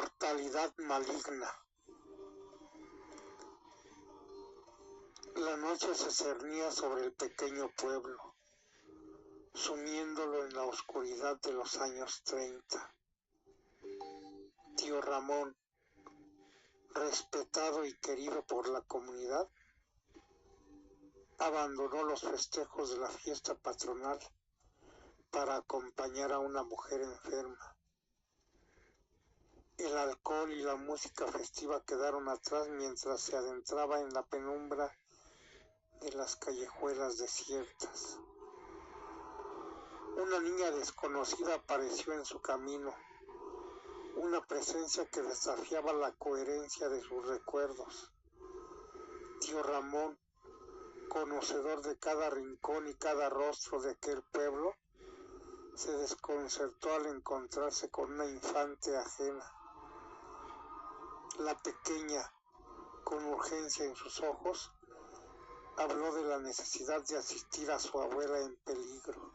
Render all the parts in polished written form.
Mortalidad maligna. La noche se cernía sobre el pequeño pueblo, sumiéndolo en la oscuridad de los años 30. Tío Ramón, respetado y querido por la comunidad, abandonó los festejos de la fiesta patronal para acompañar a una mujer enferma. El alcohol y la música festiva quedaron atrás mientras se adentraba en la penumbra de las callejuelas desiertas. Una niña desconocida apareció en su camino, una presencia que desafiaba la coherencia de sus recuerdos. Tío Ramón, conocedor de cada rincón y cada rostro de aquel pueblo, se desconcertó al encontrarse con una infante ajena. La pequeña, con urgencia en sus ojos, habló de la necesidad de asistir a su abuela en peligro.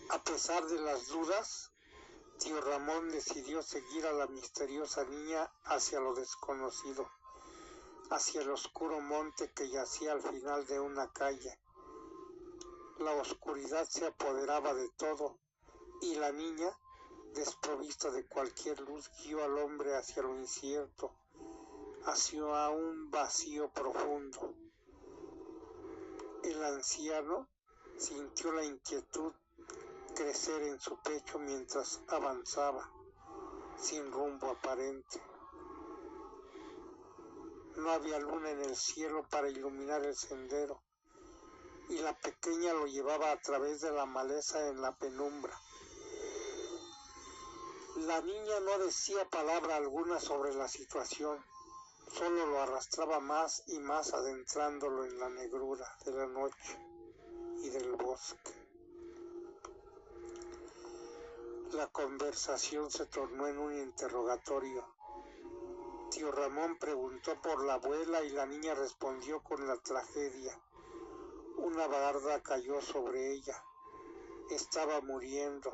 A pesar de las dudas, tío Ramón decidió seguir a la misteriosa niña hacia lo desconocido, hacia el oscuro monte que yacía al final de una calle. La oscuridad se apoderaba de todo, y la niña, desprovista de cualquier luz, guió al hombre hacia lo incierto, hacia un vacío profundo. El anciano sintió la inquietud crecer en su pecho mientras avanzaba, sin rumbo aparente. No había luna en el cielo para iluminar el sendero, y la pequeña lo llevaba a través de la maleza en la penumbra. La niña no decía palabra alguna sobre la situación, solo lo arrastraba más y más, adentrándolo en la negrura de la noche y del bosque. La conversación se tornó en un interrogatorio. Tío Ramón preguntó por la abuela y la niña respondió con la tragedia. Una barda cayó sobre ella. Estaba muriendo.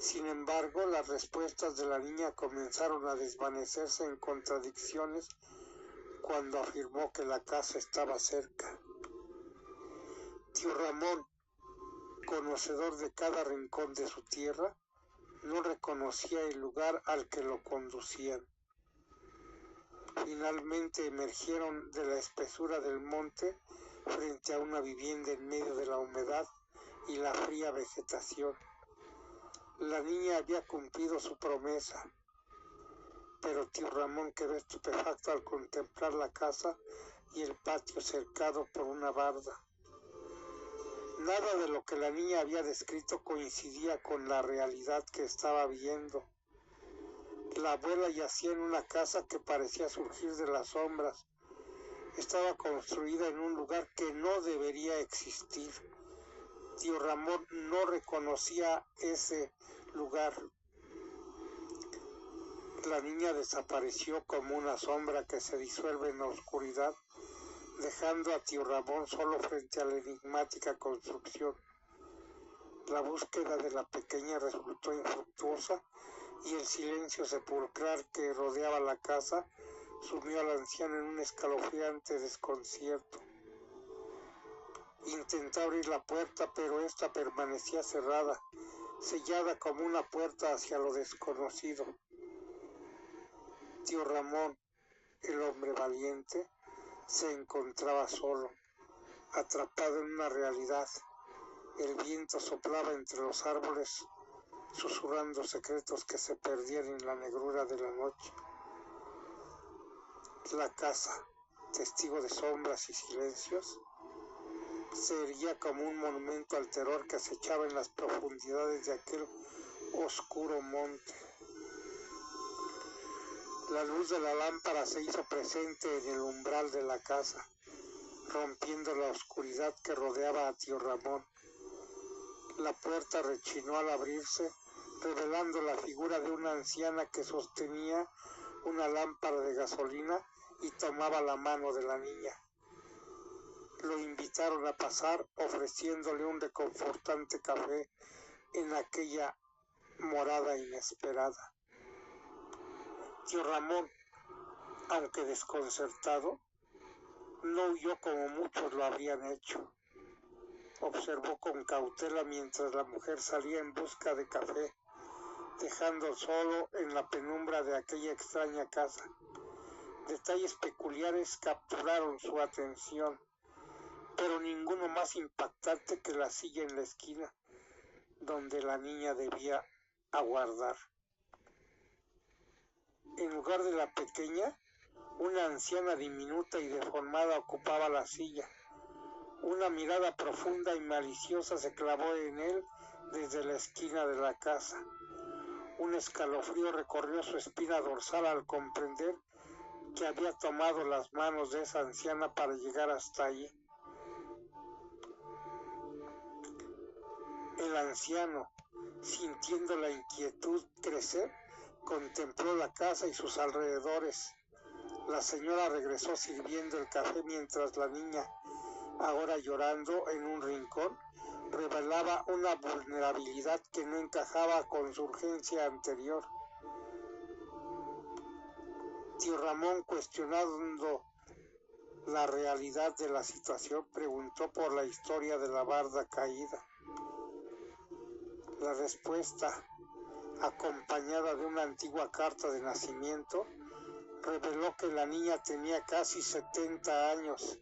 Sin embargo, las respuestas de la niña comenzaron a desvanecerse en contradicciones cuando afirmó que la casa estaba cerca. Tío Ramón, conocedor de cada rincón de su tierra, no reconocía el lugar al que lo conducían. Finalmente emergieron de la espesura del monte frente a una vivienda en medio de la humedad y la fría vegetación. La niña había cumplido su promesa, pero tío Ramón quedó estupefacto al contemplar la casa y el patio cercado por una barda. Nada de lo que la niña había descrito coincidía con la realidad que estaba viendo. La abuela yacía en una casa que parecía surgir de las sombras. Estaba construida en un lugar que no debería existir. Tío Ramón no reconocía ese lugar. La niña desapareció como una sombra que se disuelve en la oscuridad, dejando a tío Ramón solo frente a la enigmática construcción. La búsqueda de la pequeña resultó infructuosa y el silencio sepulcral que rodeaba la casa sumió al anciano en un escalofriante desconcierto. Intentó abrir la puerta, pero ésta permanecía cerrada, sellada como una puerta hacia lo desconocido. Tío Ramón, el hombre valiente, se encontraba solo, atrapado en una realidad. El viento soplaba entre los árboles, susurrando secretos que se perdían en la negrura de la noche. La casa, testigo de sombras y silencios, se erguía como un monumento al terror que acechaba en las profundidades de aquel oscuro monte. La luz de la lámpara se hizo presente en el umbral de la casa, rompiendo la oscuridad que rodeaba a tío Ramón. La puerta rechinó al abrirse, revelando la figura de una anciana que sostenía una lámpara de gasolina y tomaba la mano de la niña. Lo invitaron a pasar, ofreciéndole un reconfortante café en aquella morada inesperada. Tío Ramón, aunque desconcertado, no huyó como muchos lo habrían hecho. Observó con cautela mientras la mujer salía en busca de café, dejando solo en la penumbra de aquella extraña casa. Detalles peculiares capturaron su atención, pero ninguno más impactante que la silla en la esquina, donde la niña debía aguardar. En lugar de la pequeña, una anciana diminuta y deformada ocupaba la silla. Una mirada profunda y maliciosa se clavó en él desde la esquina de la casa. Un escalofrío recorrió su espina dorsal al comprender que había tomado las manos de esa anciana para llegar hasta allí. El anciano, sintiendo la inquietud crecer, contempló la casa y sus alrededores. La señora regresó sirviendo el café mientras la niña, ahora llorando en un rincón, revelaba una vulnerabilidad que no encajaba con su urgencia anterior. Tío Ramón, cuestionando la realidad de la situación, preguntó por la historia de la barda caída. La respuesta, acompañada de una antigua carta de nacimiento, reveló que la niña tenía casi 70 años.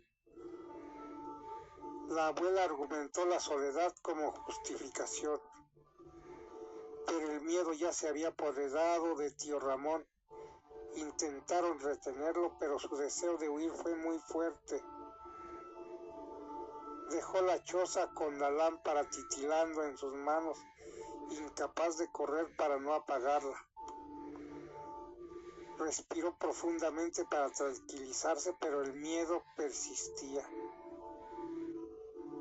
La abuela argumentó la soledad como justificación, pero el miedo ya se había apoderado de tío Ramón. Intentaron retenerlo, pero su deseo de huir fue muy fuerte. Dejó la choza con la lámpara titilando en sus manos, incapaz de correr para no apagarla. Respiró profundamente para tranquilizarse, pero el miedo persistía.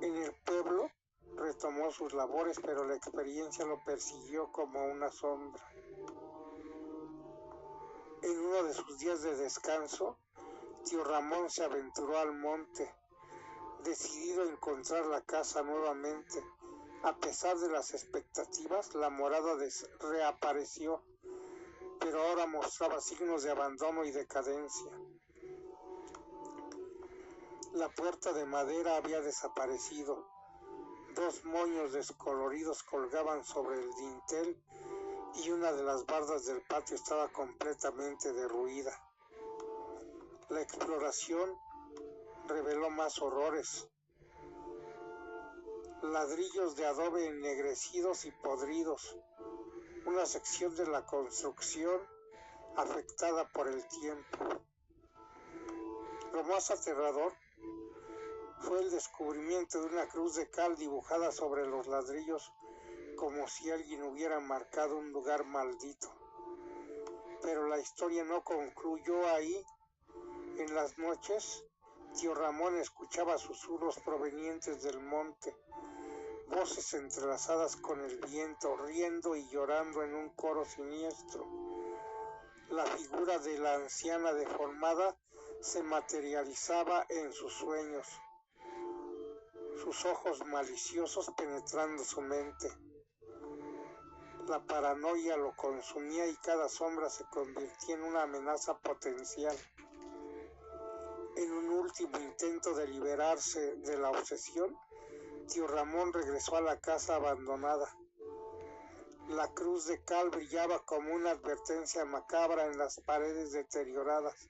En el pueblo retomó sus labores, pero la experiencia lo persiguió como una sombra. En uno de sus días de descanso, tío Ramón se aventuró al monte, decidido a encontrar la casa nuevamente. A pesar de las expectativas, la morada reapareció, pero ahora mostraba signos de abandono y decadencia. La puerta de madera había desaparecido. 2 moños descoloridos colgaban sobre el dintel y una de las bardas del patio estaba completamente derruida. La exploración reveló más horrores. Ladrillos de adobe ennegrecidos y podridos. Una sección de la construcción afectada por el tiempo. Lo más aterrador fue el descubrimiento de una cruz de cal dibujada sobre los ladrillos, como si alguien hubiera marcado un lugar maldito. Pero la historia no concluyó ahí. En las noches, tío Ramón escuchaba susurros provenientes del monte, voces entrelazadas con el viento, riendo y llorando en un coro siniestro. La figura de la anciana deformada se materializaba en sus sueños, sus ojos maliciosos penetrando su mente. La paranoia lo consumía y cada sombra se convertía en una amenaza potencial. En un último intento de liberarse de la obsesión, tío Ramón regresó a la casa abandonada. La cruz de cal brillaba como una advertencia macabra en las paredes deterioradas.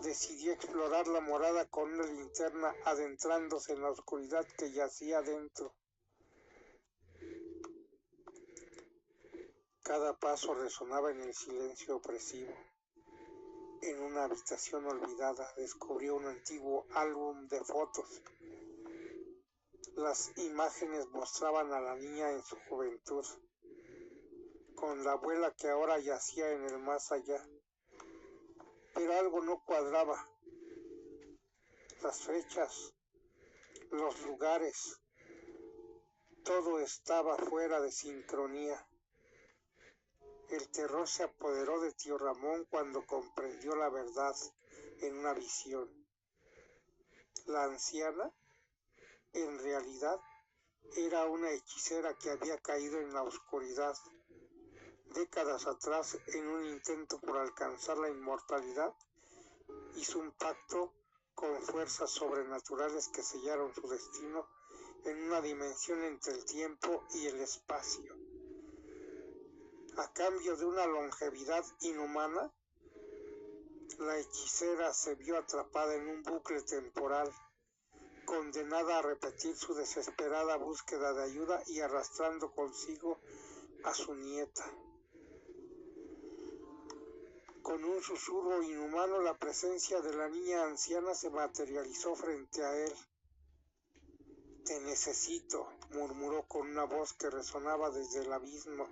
Decidió explorar la morada con una linterna, adentrándose en la oscuridad que yacía dentro. Cada paso resonaba en el silencio opresivo. En una habitación olvidada descubrió un antiguo álbum de fotos. Las imágenes mostraban a la niña en su juventud, con la abuela que ahora yacía en el más allá. Pero algo no cuadraba. Las fechas, los lugares, todo estaba fuera de sincronía. El terror se apoderó de tío Ramón cuando comprendió la verdad en una visión. La anciana, en realidad, era una hechicera que había caído en la oscuridad décadas atrás en un intento por alcanzar la inmortalidad. Hizo un pacto con fuerzas sobrenaturales que sellaron su destino en una dimensión entre el tiempo y el espacio. A cambio de una longevidad inhumana, la hechicera se vio atrapada en un bucle temporal, condenada a repetir su desesperada búsqueda de ayuda y arrastrando consigo a su nieta. Con un susurro inhumano, la presencia de la niña anciana se materializó frente a él. «Te necesito», murmuró con una voz que resonaba desde el abismo,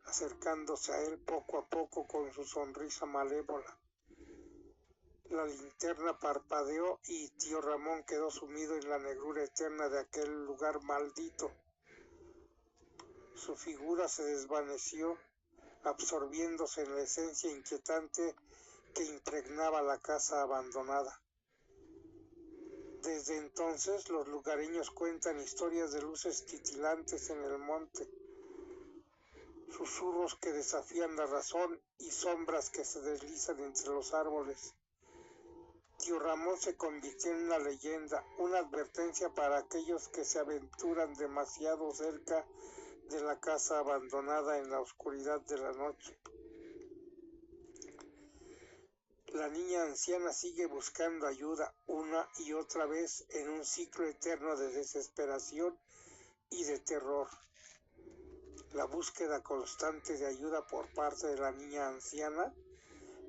acercándose a él poco a poco con su sonrisa malévola. La linterna parpadeó y tío Ramón quedó sumido en la negrura eterna de aquel lugar maldito. Su figura se desvaneció, absorbiéndose en la esencia inquietante que impregnaba la casa abandonada. Desde entonces los lugareños cuentan historias de luces titilantes en el monte, susurros que desafían la razón y sombras que se deslizan entre los árboles. Tío Ramón se convirtió en una leyenda, una advertencia para aquellos que se aventuran demasiado cerca de la casa abandonada en la oscuridad de la noche. La niña anciana sigue buscando ayuda una y otra vez en un ciclo eterno de desesperación y de terror. La búsqueda constante de ayuda por parte de la niña anciana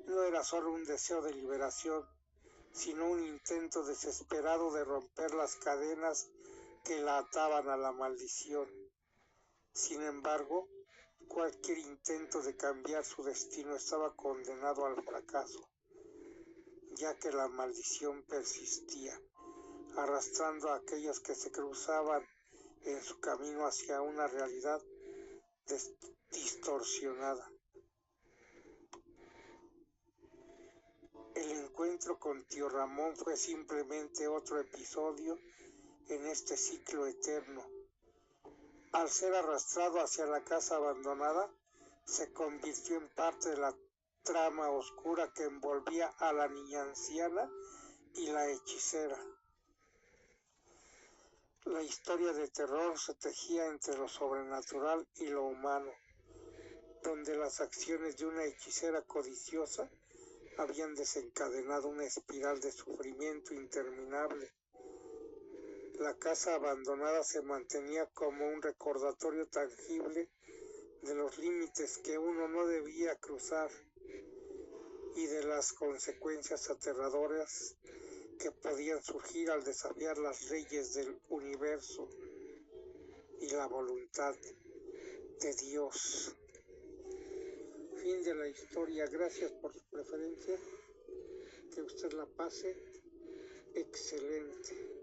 no era solo un deseo de liberación, sino un intento desesperado de romper las cadenas que la ataban a la maldición. Sin embargo, cualquier intento de cambiar su destino estaba condenado al fracaso, ya que la maldición persistía, arrastrando a aquellos que se cruzaban en su camino hacia una realidad distorsionada. El encuentro con tío Ramón fue simplemente otro episodio en este ciclo eterno. Al ser arrastrado hacia la casa abandonada, se convirtió en parte de la trama oscura que envolvía a la niña anciana y la hechicera. La historia de terror se tejía entre lo sobrenatural y lo humano, donde las acciones de una hechicera codiciosa habían desencadenado una espiral de sufrimiento interminable. La casa abandonada se mantenía como un recordatorio tangible de los límites que uno no debía cruzar y de las consecuencias aterradoras que podían surgir al desafiar las leyes del universo y la voluntad de Dios. Fin de la historia. Gracias por su preferencia. Que usted la pase excelente.